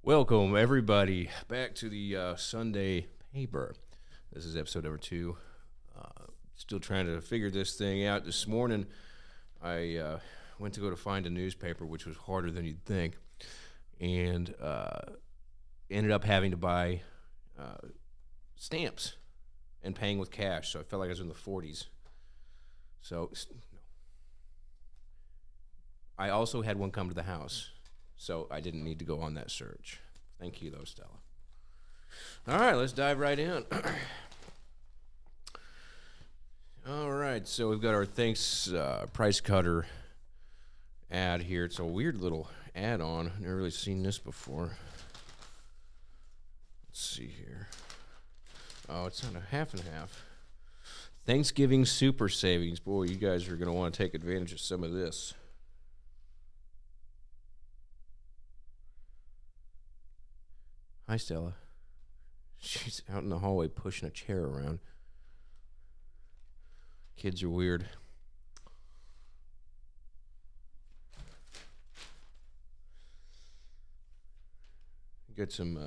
Welcome, everybody, back to the Sunday paper. This is episode number 2. Still trying to figure this thing out. This morning, I went to go to find a newspaper, which was harder than you'd think, and ended up having to buy stamps and paying with cash. So I felt like I was in the 40s. So I also had one come to the house. So I didn't need to go on that search. Thank you, though, Stella. All right, let's dive right in. All right, so we've got our Thanks Price Cutter ad here. It's a weird little add-on. Never really seen this before. Let's see here. Oh, it's on a half and half. Thanksgiving Super Savings. Boy, you guys are going to want to take advantage of some of this. Hi, Stella. She's out in the hallway pushing a chair around. Kids are weird. Got some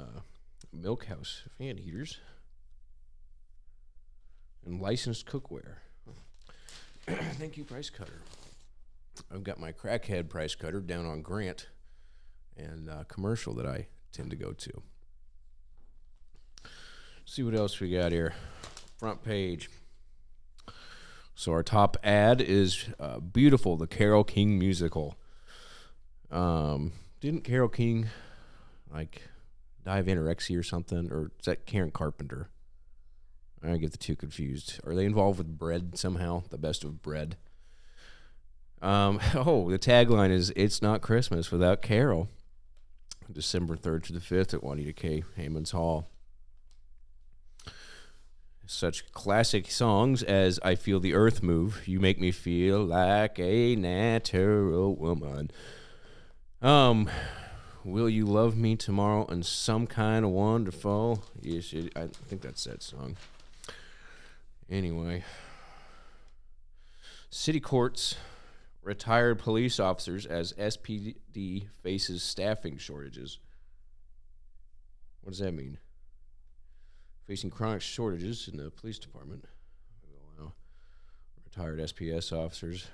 Milk House fan heaters and licensed cookware. Thank you, Price Cutter. I've got my crackhead Price Cutter down on Grant and commercial that I tend to go to. See what else we got here. Front page. So our top ad is Beautiful, the Carole King musical. Didn't Carole King die of anorexia or something? Or is that Karen Carpenter? I get the two confused. Are they involved with bread somehow? The best of bread. The tagline is It's Not Christmas Without Carol. December 3rd to the 5th at Juanita K. Hayman's Hall. Such classic songs as I Feel the Earth Move, You Make Me Feel Like a Natural Woman. Will You Love Me Tomorrow and Some Kind of Wonderful. Yes, I think that's that song. Anyway. City courts, retired police officers as SPD faces staffing shortages. What does that mean? Facing chronic shortages in the police department. Retired SPS officers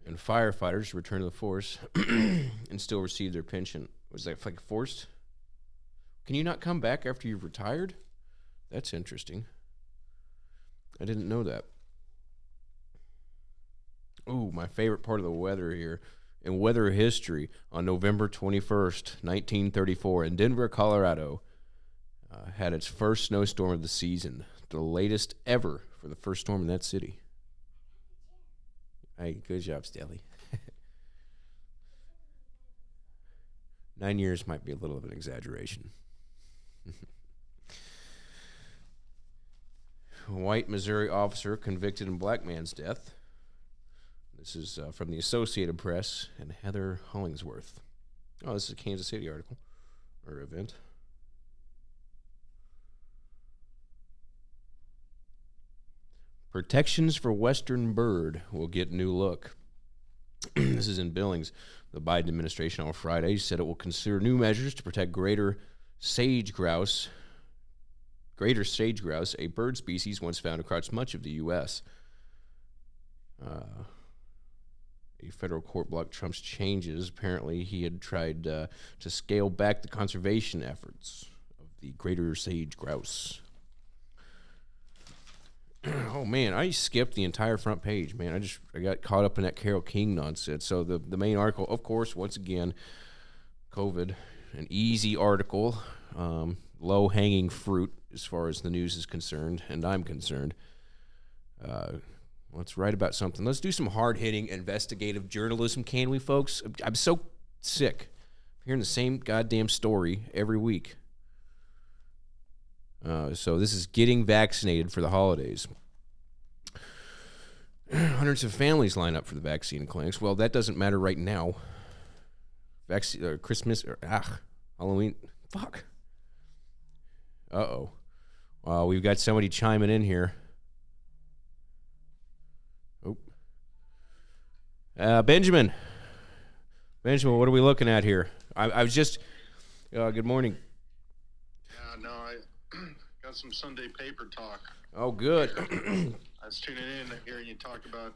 and firefighters return to the force and still receive their pension. Was that like forced? Can you not come back after you've retired? That's interesting. I didn't know that. Ooh, my favorite part of the weather here. In weather history, on November 21st, 1934, in Denver, Colorado, had its first snowstorm of the season, the latest ever for the first storm in that city. Hey, good job, Stelly. 9 years might be a little of an exaggeration. A white Missouri officer convicted in black man's death. This is from the Associated Press and Heather Hollingsworth. Oh, this is a Kansas City article or event. Protections for Western bird will get new look. This is in Billings. The Biden administration on Friday said it will consider new measures to protect greater sage grouse, a bird species once found across much of the U.S. A federal court blocked Trump's changes. Apparently, he had tried to scale back the conservation efforts of the greater sage grouse. Oh, man, I skipped the entire front page, man. I got caught up in that Carole King nonsense. So the main article, of course, once again, COVID, an easy article, low-hanging fruit as far as the news is concerned, and I'm concerned. Let's write about something. Let's do some hard-hitting investigative journalism, can we, folks? I'm so sick of hearing the same goddamn story every week. So this is getting vaccinated for the holidays. Hundreds of families line up for the vaccine clinics. Well, that doesn't matter right now. Christmas, Halloween. Fuck. Uh-oh. We've got somebody chiming in here. Benjamin, what are we looking at here? I was just Good morning. Yeah, no, I got some Sunday paper talk. Oh, good. I was tuning in hearing you talk about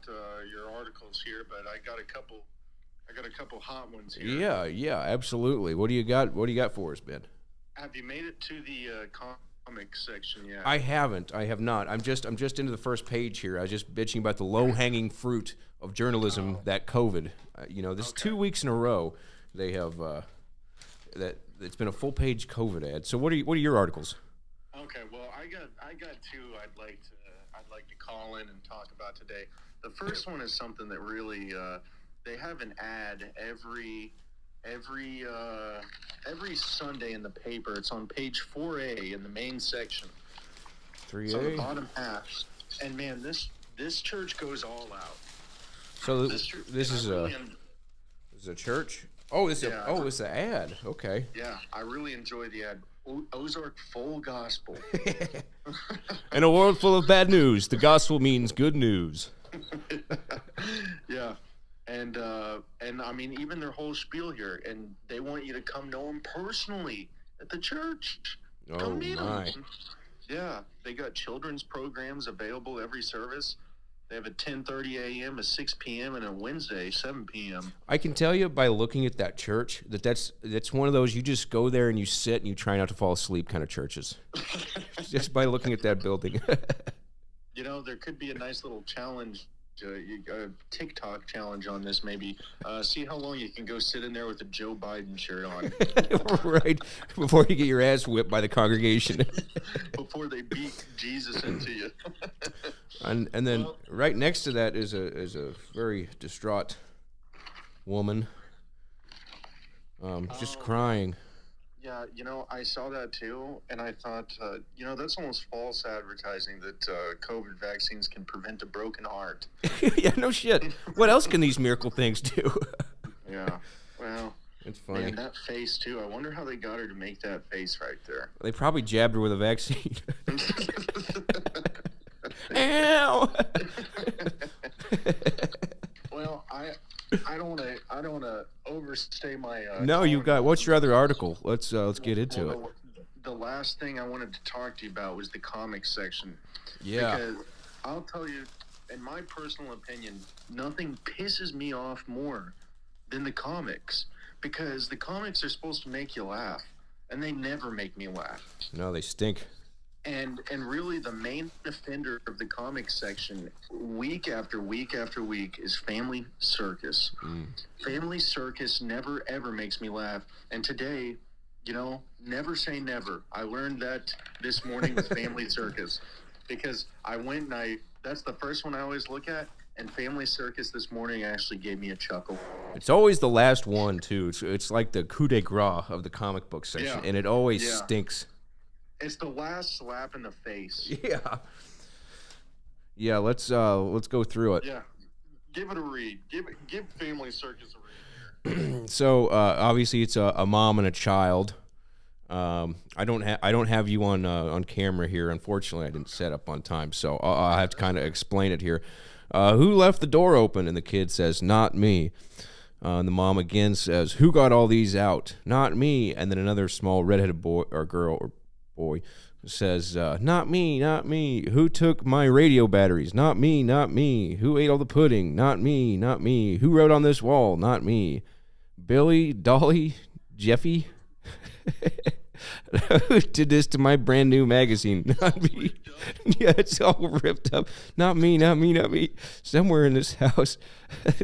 your articles here, but I got a couple. I got a couple hot ones here. Yeah, absolutely. What do you got? What do you got for us, Ben? Have you made it to the comic section yet? I haven't. I have not. I'm just into the first page here. I was just bitching about the low hanging fruit of journalism that COVID. This Okay. 2 weeks in a row they have that it's been a full page COVID ad. So what are your articles? Okay, well, I got two. I'd like to call in and talk about today. The first one is something that really they have an ad every Sunday in the paper. It's on page 4A in the main section. It's on the 3A. bottom half. And man, this church goes all out. So This this and is I a really this is a church. Oh, Yeah. it's an ad. Okay. Yeah, I really enjoy the ad. Ozark Full Gospel. In a world full of bad news, the gospel means good news. Yeah, and I mean even their whole spiel here, and they want you to come know them personally at the church. Oh Come meet my. them. Yeah, they got children's programs available every service. They have a 10:30 a.m., a 6 p.m., and a Wednesday 7 p.m. I can tell you by looking at that church that's one of those you just go there and you sit and you try not to fall asleep kind of churches. Just by looking at that building. You know, there could be a nice little challenge, a TikTok challenge on this maybe. See how long you can go sit in there with a Joe Biden shirt on Right before you get your ass whipped by the congregation. before they beat Jesus into you. And then Well, right next to that is a very distraught woman, just Oh, crying. yeah, you know, I saw that too, and I thought, that's almost false advertising that COVID vaccines can prevent a broken heart. Yeah, no shit. What else can these miracle things do? Yeah, well, It's funny. man, that face too. I wonder how they got her to make that face right there. They probably jabbed her with a vaccine. Ow! Well, I don't want to overstay my. No, you got. What's your tolerance. other article? Let's get into it. Well, the last thing I wanted to talk to you about was the comics section. Yeah. Because I'll tell you, in my personal opinion, nothing pisses me off more than the comics. Because the comics are supposed to make you laugh, and they never make me laugh. No, they stink. And really, the main offender of the comics section, week after week after week, is Family Circus. Family Circus never ever makes me laugh. And today, never say never. I learned that this morning with Family Circus, because I went and that's the first one I always look at. And Family Circus this morning actually gave me a chuckle. It's always the last one too. It's like the coup de grace of the comic book section, Yeah. and it always Yeah. stinks. It's the last slap in the face. Yeah. Yeah. Let's go through it. Yeah. Give it a read. Give Family Circus a read. So obviously it's a mom and a child. I don't have you on camera here. Unfortunately, I didn't set up on time, so I'll have to kind of explain it here. Who left the door open? And the kid says, "Not me." And the mom again says, "Who got all these out?" "Not me." And then another small redheaded boy or girl or boy says, "Not me, not me." "Who took my radio batteries?" "Not me, not me." "Who ate all the pudding?" "Not me, not me." "Who wrote on this wall?" "Not me." "Billy, Dolly, Jeffy." "Who did this to my brand new magazine?" "Not me." Yeah, it's all ripped up. "Not me, not me, not me." "Somewhere in this house,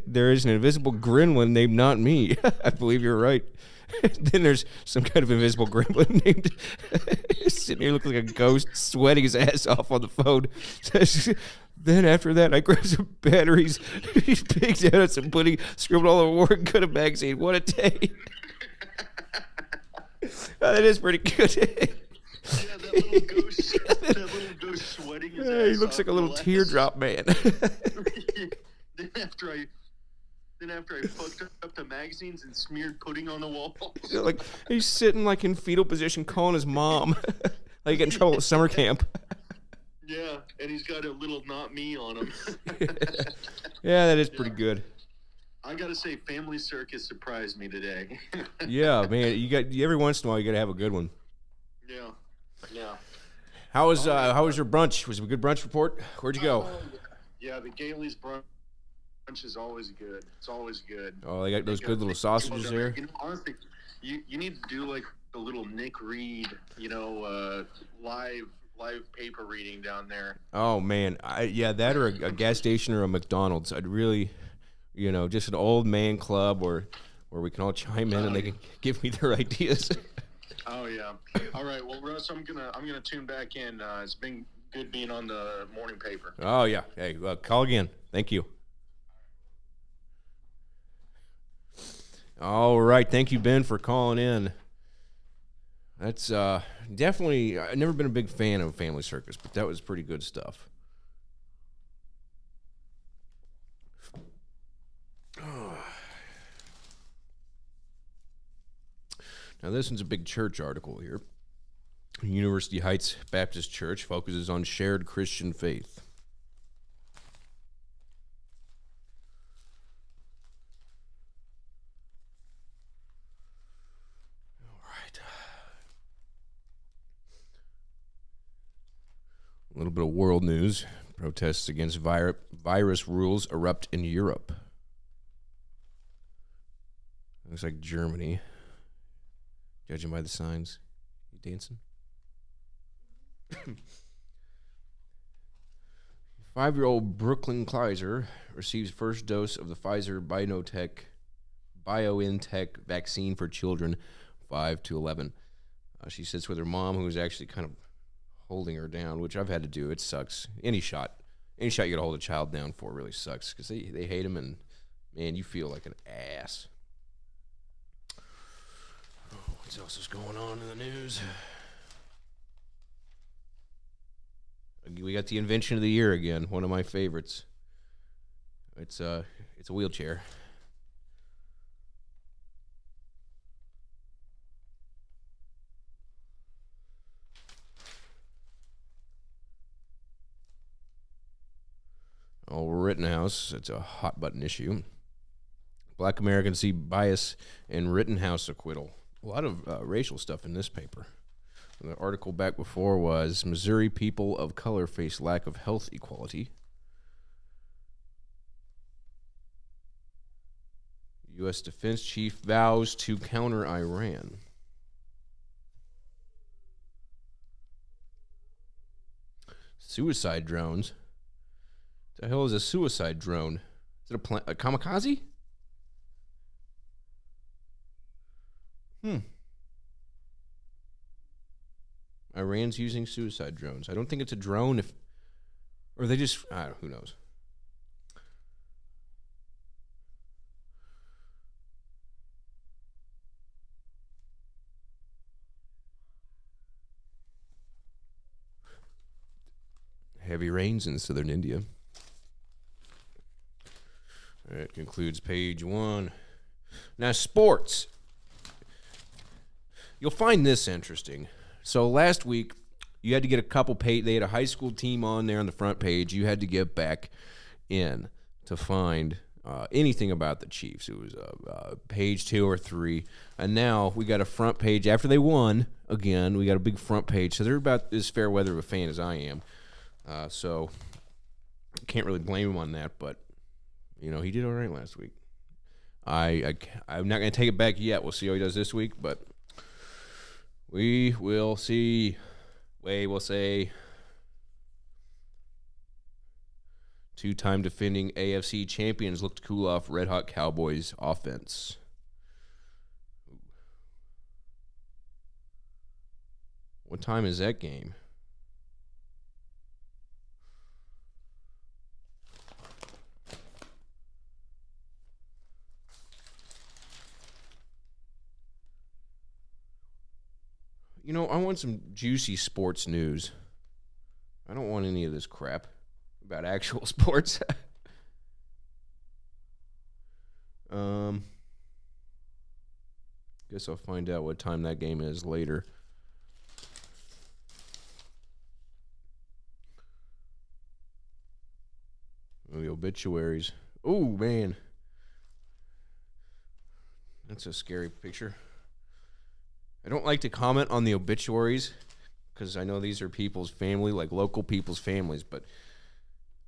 there is an invisible gremlin named Not Me." I believe you're right. Then there's some kind of invisible gremlin named sitting here looking like a ghost, sweating his ass off on the phone. Says, "Then after that, I grabbed some batteries, picked out some pudding, scribbled all over work, cut a magazine. What a day." That is pretty good. Yeah, that little ghost sweating his He ass looks off like a in little the last- teardrop man. then after I fucked up the magazines and smeared pudding on the walls. Like he's sitting like in fetal position, calling his mom. Like get in trouble at summer camp. Yeah, and he's got a little "not me" on him. Yeah, that is pretty good. I gotta say, Family Circus surprised me today. Yeah, man. You got every once in a while you got to have a good one. Yeah, yeah. All right. How was your brunch? Was it a good brunch report? Where'd you go? Oh, yeah. The Gailey's brunch is always good. It's always good. Oh, they got They those good got little they sausages there. honestly, you need to do like a little Nick Reed, live paper reading down there. Oh man, yeah, that or a gas station or a McDonald's. I'd really, just an old man club where we can all chime in and they can give me their ideas. Oh yeah. All right. Well, Russ, I'm gonna tune back in. It's been good being on the morning paper. Oh yeah. Hey, call again. Thank you. All right. Thank you, Ben, for calling in. That's definitely. I've never been a big fan of Family Circus, but that was pretty good stuff. Now, this one's a big church article here. University Heights Baptist Church focuses on shared Christian faith. All right. A little bit of world news. Protests against virus rules erupt in Europe. Looks like Germany. Judging by the signs. You dancing? 5-year-old Brooklyn Kleiser receives first dose of the Pfizer BioNTech vaccine for children 5 to 11. She sits with her mom, who is actually kind of holding her down, which I've had to do. It sucks. Any shot you got to hold a child down for really sucks because they hate them, and man, you feel like an ass. What else is going on in the news? We got the invention of the year again. One of my favorites. It's a wheelchair. Oh, Rittenhouse. It's a hot button issue. Black Americans see bias in Rittenhouse acquittal. A lot of racial stuff in this paper. The article back before was Missouri people of color face lack of health equality. U.S. defense chief vows to counter Iran. Suicide drones. What the hell is a suicide drone? Is it a kamikaze? Iran's using suicide drones. I don't think it's a drone. Or they just, who knows? Heavy rains in southern India. That concludes page 1. Now, sports. You'll find this interesting. So last week, you had to get a couple page. They had a high school team on there on the front page. You had to get back in to find anything about the Chiefs. It was page 2 or 3. And now we got a front page. After they won, again, we got a big front page. So they're about as fair weather of a fan as I am. So can't really blame him on that. But, he did all right last week. I'm not going to take it back yet. We'll see how he does this week. But we will see. We will say. 2-time defending AFC champions looked cool off Red Hot Cowboys offense. What time is that game? I want some juicy sports news. I don't want any of this crap about actual sports. Guess I'll find out what time that game is later. The obituaries. Oh, man. That's a scary picture. I don't like to comment on the obituaries because I know these are people's family, like local people's families, but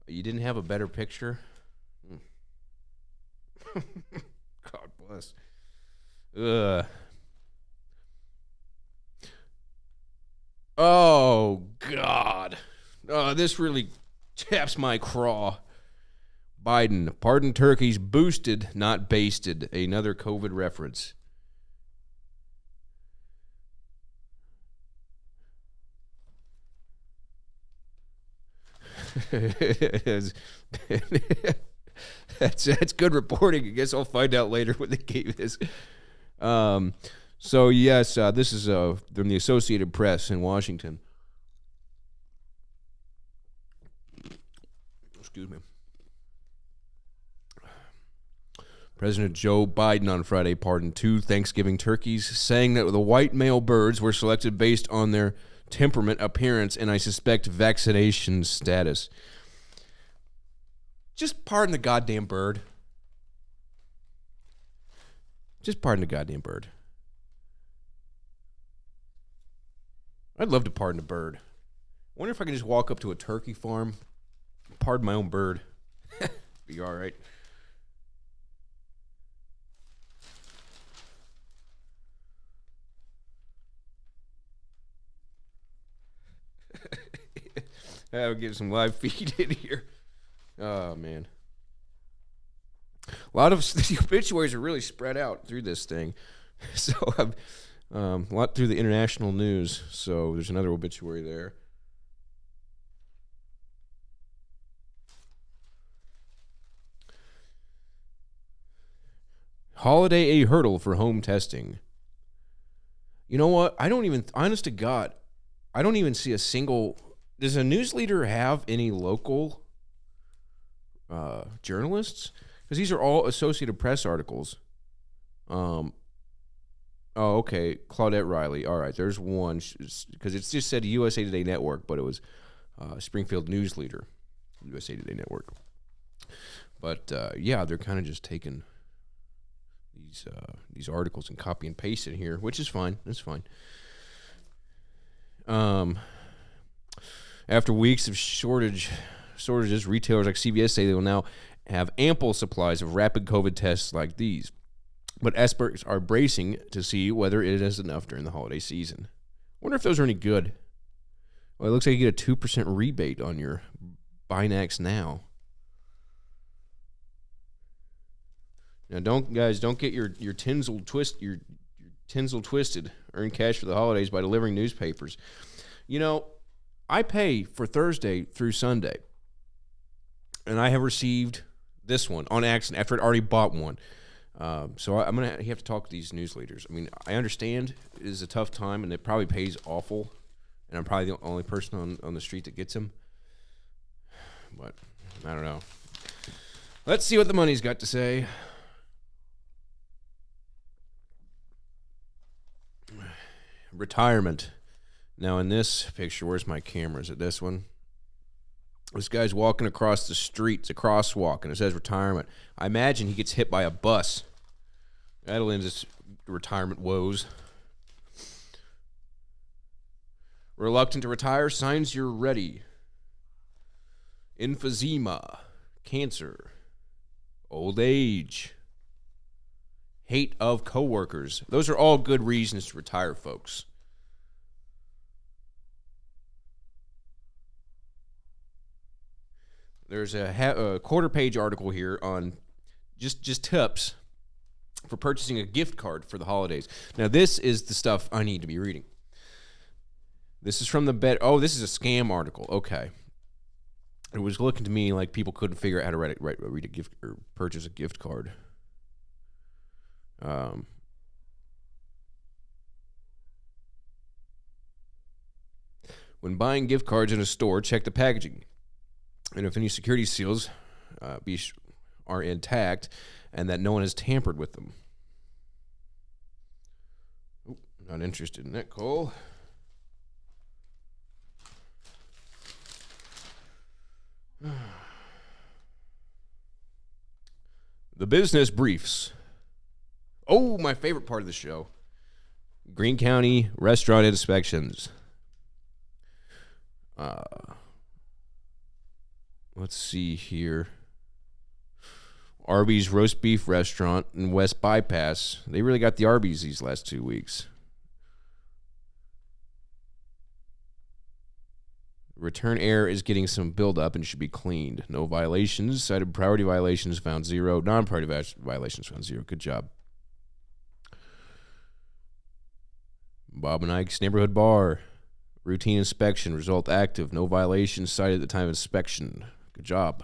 you didn't have a better picture? God bless. Ugh. Oh, God. This really taps my craw. Biden, pardon turkeys boosted, not basted. Another COVID reference. that's good reporting. I guess I'll find out later what they gave this. So yes, this is from the Associated Press in Washington. Excuse me. President Joe Biden on Friday pardoned 2 Thanksgiving turkeys, saying that the white male birds were selected based on their temperament, appearance, and I suspect vaccination status. Just pardon the goddamn bird. Just pardon the goddamn bird. I'd love to pardon a bird. I wonder if I can just walk up to a turkey farm, pardon my own bird. Be all right. I'll get some live feed in here. Oh, man. A lot of the obituaries are really spread out through this thing. So, a lot through the international news. So, there's another obituary there. Holiday a hurdle for home testing. You know what? Honest to God, I don't even see a single. Does a news leader have any local journalists? Because these are all Associated Press articles. Oh, okay. Claudette Riley. All right, there's one. Because it's just said USA Today Network, but it was Springfield News Leader, USA Today Network. But, yeah, they're kind of just taking these articles and copy and paste in here, which is fine. That's fine. After weeks of shortages, retailers like CVS say they will now have ample supplies of rapid COVID tests like these. But experts are bracing to see whether it is enough during the holiday season. I wonder if those are any good. Well, it looks like you get a 2% rebate on your Binax Now. Now, don't get your tinsel twisted. Earn cash for the holidays by delivering newspapers. You know, I pay for Thursday through Sunday, and I have received this one on accident after I'd already bought one. So I'm going to have to talk to these news leaders. I mean, I understand it is a tough time, and it probably pays awful, and I'm probably the only person on the street that gets them. But I don't know. Let's see what the money's got to say. Retirement. Now, in this picture, where's my camera? Is it this one? This guy's walking across the street. It's a crosswalk, and it says retirement. I imagine he gets hit by a bus. That'll end his retirement woes. Reluctant to retire, signs you're ready. Emphysema, cancer, old age, hate of coworkers. Those are all good reasons to retire, folks. There's a quarter-page article here on just tips for purchasing a gift card for the holidays. Now, this is the stuff I need to be reading. This is from the bed. Oh, this is a scam article. Okay. It was looking to me like people couldn't figure out how to read a gift or purchase a gift card. When buying gift cards in a store, check the packaging. And if any security seals are intact and that no one has tampered with them. Oop, not interested in that, Cole. The business briefs. Oh, my favorite part of the show. Greene County restaurant inspections. Let's see here. Arby's roast beef restaurant in West Bypass. They really got the Arby's these last 2 weeks. Return air is getting some buildup and should be cleaned. No violations. Cited priority violations found 0. Non-priority violations found 0. Good job. Bob and Ike's Neighborhood Bar. Routine inspection. Result active. No violations cited at the time of inspection. Good job.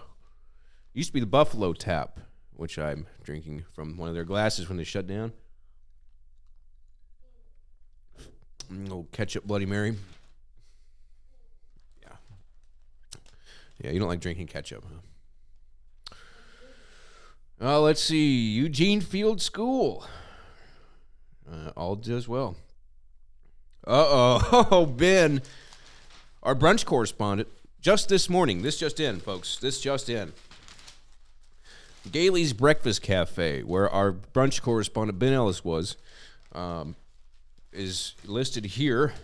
Used to be the Buffalo Tap, which I'm drinking from one of their glasses when they shut down. Oh, ketchup Bloody Mary. Yeah, you don't like drinking ketchup, huh? Let's see. Eugene Field School. All does well. Oh, Ben, our brunch correspondent, just this morning. This just in, folks. This just in. Gailey's Breakfast Cafe, where our brunch correspondent, Ben Ellis, was, is listed here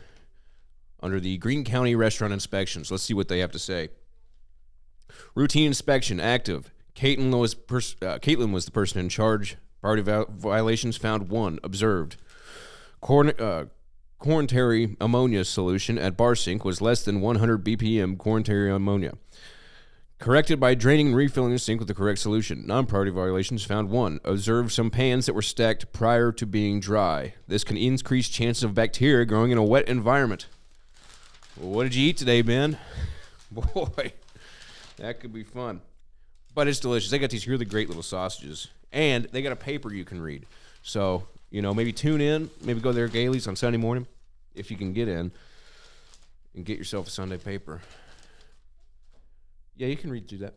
under the Greene County Restaurant Inspections. Let's see what they have to say. Routine inspection, active. Caitlin was the person in charge. Priority violations found 1. Observed. Quarantary ammonia solution at bar sink was less than 100 BPM quarantary ammonia. Corrected by draining and refilling the sink with the correct solution. Non-priority violations found 1. Observed some pans that were stacked prior to being dry. This can increase chances of bacteria growing in a wet environment. Well, what did you eat today, Ben? Boy. That could be fun. But it's delicious. They got these really great little sausages. And they got a paper you can read. So, maybe tune in. Maybe go there, Gailey's, on Sunday morning, if you can get in, and get yourself a Sunday paper. Yeah, you can read through that.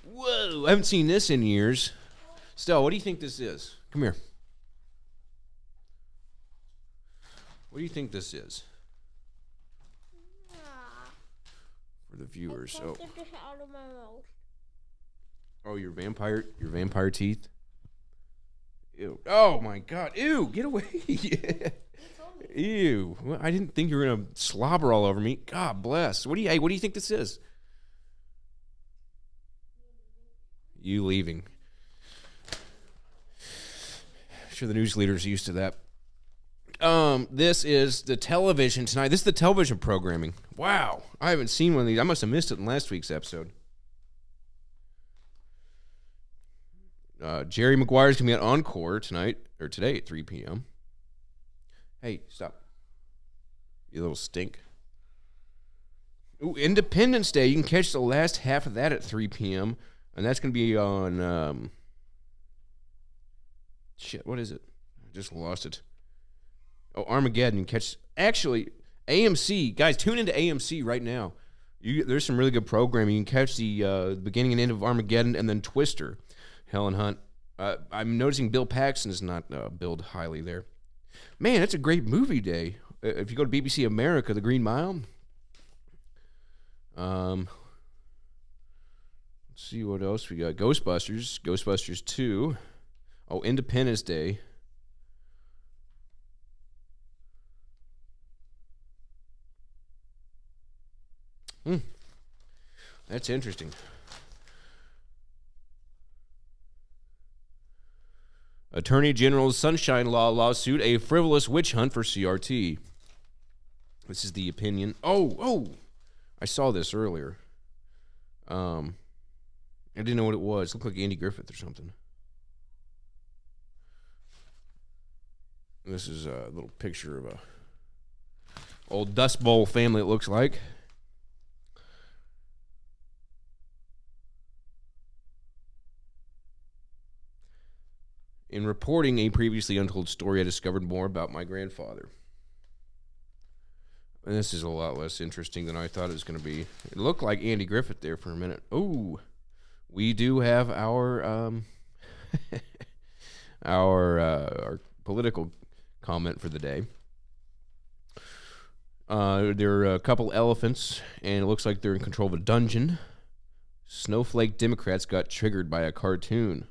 Whoa, I haven't seen this in years. Stella, what do you think this is? Come here. What do you think this is? For the viewers. Oh. Get this out of my mouth. Oh, your vampire teeth? Ew. Oh my God. Ew, get away. Yeah. Ew. Well, I didn't think you were gonna slobber all over me. God bless. What do you think this is? You leaving. Sure the news leaders are used to that. This is the television tonight. This is the television programming. Wow. I haven't seen one of these. I must have missed it in last week's episode. Jerry Maguire's going to be at Encore today at 3 p.m. Hey, stop. You little stink. Ooh, Independence Day. You can catch the last half of that at 3 p.m. And that's going to be on, what is it? I just lost it. Oh, Armageddon. Actually, AMC. Guys, tune into AMC right now. There's some really good programming. You can catch the beginning and end of Armageddon and then Twister. Helen Hunt. I'm noticing Bill Paxton is not billed highly there. Man, it's a great movie day. If you go to BBC America, The Green Mile. Let's see what else we got. Ghostbusters 2. Oh, Independence Day. That's interesting. Attorney General's Sunshine Law lawsuit, a frivolous witch hunt for CRT. This is the opinion. Oh, I saw this earlier. I didn't know what it was. It looked like Andy Griffith or something. This is a little picture of a old Dust Bowl family, it looks like. In reporting a previously untold story, I discovered more about my grandfather. And this is a lot less interesting than I thought it was going to be. It looked like Andy Griffith there for a minute. Oh, we do have our our political comment for the day. There are a couple elephants, and it looks like they're in control of a dungeon. Snowflake Democrats got triggered by a cartoon.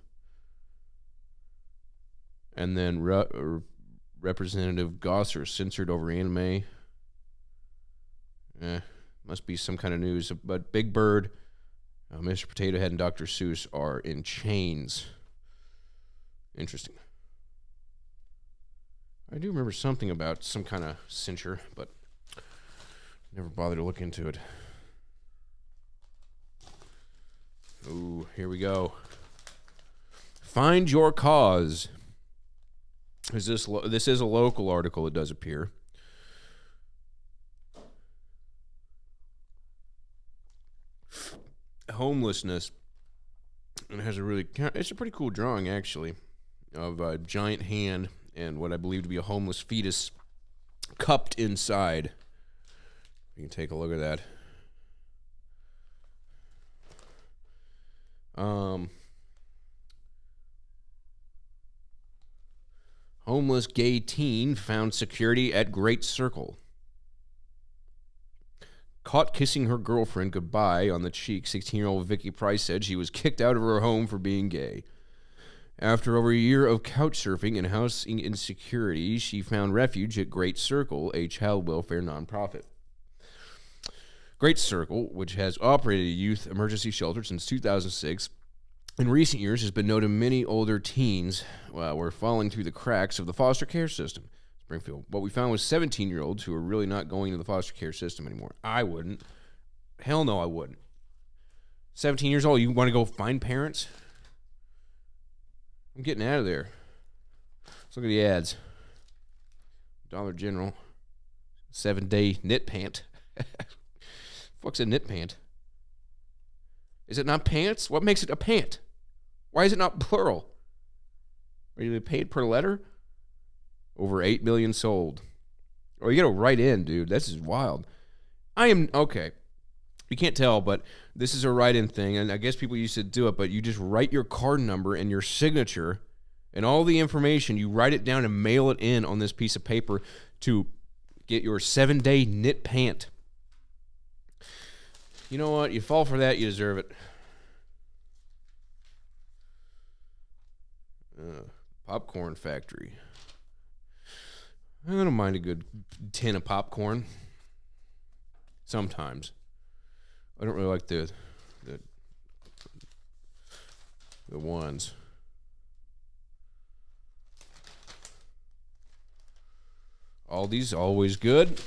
And then Representative Gosser censored over anime. Must be some kind of news. But Big Bird, Mr. Potato Head, and Dr. Seuss are in chains. Interesting. I do remember something about some kind of censure, but never bothered to look into it. Ooh, here we go. Find your cause. This is a local article, it does appear. Homelessness. It has it's a pretty cool drawing, actually, of a giant hand and what I believe to be a homeless fetus cupped inside. You can take a look at that. Homeless gay teen found security at Great Circle. Caught kissing her girlfriend goodbye on the cheek, 16-year-old Vicky Price said she was kicked out of her home for being gay. After over a year of couch surfing and housing insecurity, she found refuge at Great Circle, a child welfare nonprofit. Great Circle, which has operated a youth emergency shelter since 2006, in recent years has been noted many older teens were falling through the cracks of the foster care system. Springfield. What we found was 17-year-olds who are really not going to the foster care system anymore. I wouldn't. Hell no, I wouldn't. 17 years old, you want to go find parents? I'm getting out of there. Let's look at the ads. Dollar General. 7-day knit pant. Fuck's a knit pant? Is it not pants? What makes it a pant? Why is it not plural? Are you paid per letter? Over 8 million sold. Oh, you gotta write in, dude. This is wild. Okay. You can't tell, but this is a write-in thing, and I guess people used to do it, but you just write your card number and your signature and all the information. You write it down and mail it in on this piece of paper to get your 7-day knit pant. You know what? You fall for that, you deserve it. Popcorn factory. I don't mind a good tin of popcorn. Sometimes. I don't really like the ones. Aldi's always good.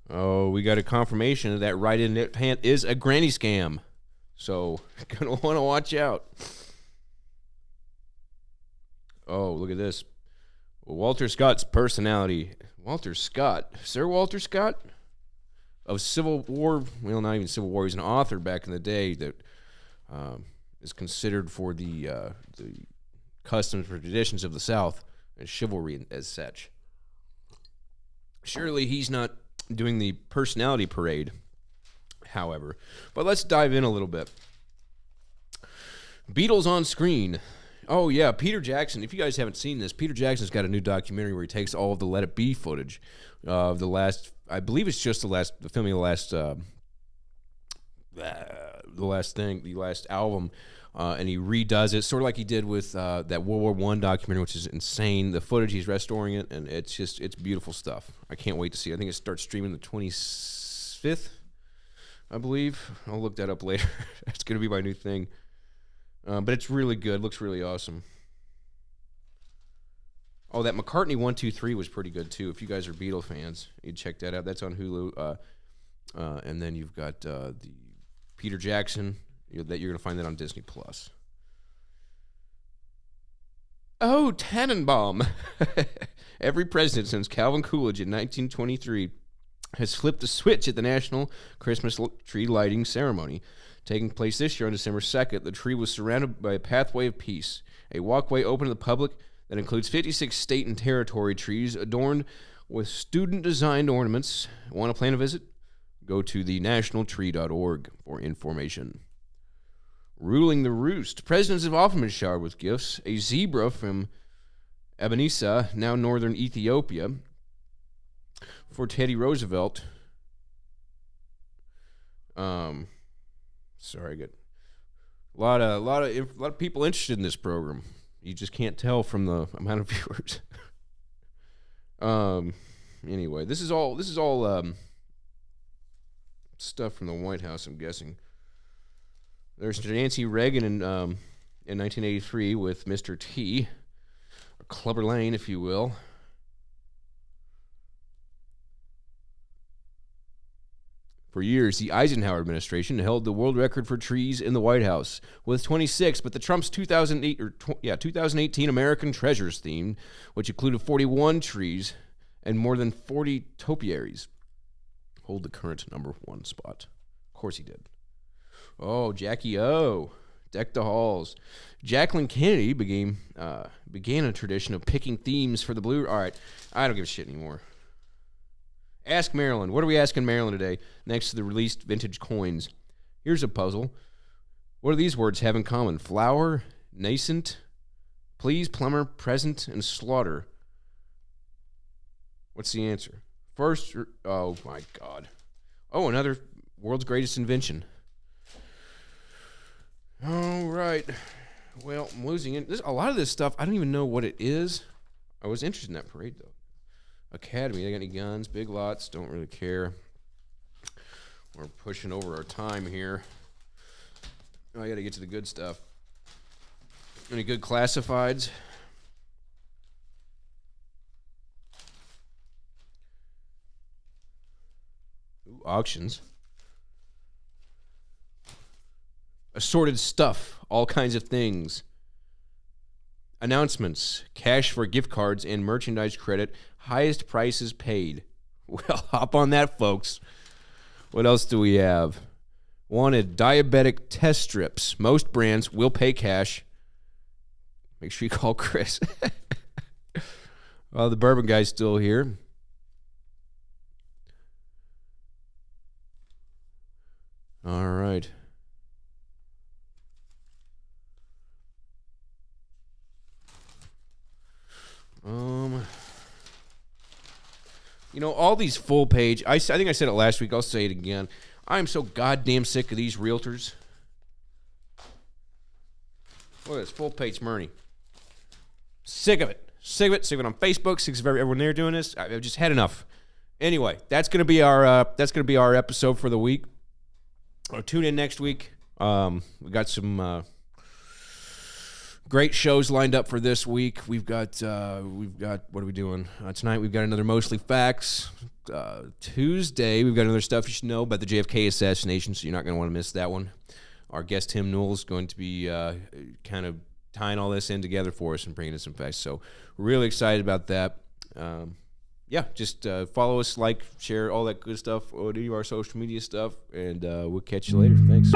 Oh, we got a confirmation that write-in knit pant is a granny scam. So, gonna want to watch out. Oh, look at this. Walter Scott's personality. Walter Scott. Sir Walter Scott? Of Civil War. Well, not even Civil War. He's an author back in the day that is considered for the customs and traditions of the South and chivalry as such. Surely he's not doing the personality parade, however. But let's dive in a little bit. Beatles on screen. Oh, yeah, Peter Jackson. If you guys haven't seen this, Peter Jackson's got a new documentary where he takes all of the Let It Be footage of the last, I believe it's just the filming of the last album, and he redoes it, sort of like he did with that World War I documentary, which is insane. The footage, he's restoring it, and it's beautiful stuff. I can't wait to see it. I think it starts streaming the 25th, I believe. I'll look that up later. That's going to be my new thing. But it's really good. Looks really awesome. Oh, that McCartney 1-2-3 was pretty good, too. If you guys are Beatle fans, you'd check that out. That's on Hulu. And then you've got the Peter Jackson. That you're going to find that on Disney+. Oh, Tannenbaum. Every president since Calvin Coolidge in 1923 has flipped the switch at the National Christmas Tree Lighting Ceremony. Taking place this year on December 2nd, the tree was surrounded by a pathway of peace, a walkway open to the public that includes 56 state and territory trees adorned with student-designed ornaments. Want to plan a visit? Go to thenationaltree.org for information. Ruling the roost. Presidents have often been showered with gifts. A zebra from Ebenezer, now northern Ethiopia, for Teddy Roosevelt. Sorry, I get a lot of people interested in this program. You just can't tell from the amount of viewers. Anyway, this is all stuff from the White House, I'm guessing. There's Nancy Reagan in 1983 with Mr. T, or Clubber Lang, if you will. For years, the Eisenhower administration held the world record for trees in the White House with 26, but the Trump's 2018 American Treasures theme, which included 41 trees and more than 40 topiaries, hold the current number one spot. Of course he did. Oh, Jackie O, deck the halls. Jacqueline Kennedy began a tradition of picking themes for the blue. All right, I don't give a shit anymore. Ask Marilyn. What are we asking Marilyn today next to the released vintage coins? Here's a puzzle. What do these words have in common? Flower, nascent, please, plumber, present, and slaughter. What's the answer? First, oh my God. Oh, another world's greatest invention. All right. Well, I'm losing it. A lot of this stuff, I don't even know what it is. I was interested in that parade, though. Academy, they got any guns? Big Lots, don't really care. We're pushing over our time here. Oh, I got to get to the good stuff. Any good classifieds? Ooh, auctions. Assorted stuff, all kinds of things. Announcements, cash for gift cards and merchandise credit, highest prices paid. Well, hop on that, folks. What else do we have? Wanted diabetic test strips. Most brands will pay cash. Make sure you call Chris. Well, the bourbon guy's still here. All right. You know, all these full page, I think I said it last week, I'll say it again. I'm so goddamn sick of these realtors. Look at this, full page Murney. Sick of it. Sick of it on Facebook, sick of everyone there doing this. I've just had enough. Anyway, that's gonna be our episode for the week. Tune in next week. We got some great shows lined up for this week. We've got what are we doing tonight? We've got another Mostly Facts. Tuesday, we've got another stuff you should know about the JFK assassination, so you're not going to want to miss that one. Our guest Tim Newell is going to be kind of tying all this in together for us and bringing us some facts. So really excited about that. Just follow us, like, share, all that good stuff. Do our social media stuff, and we'll catch you later. Thanks.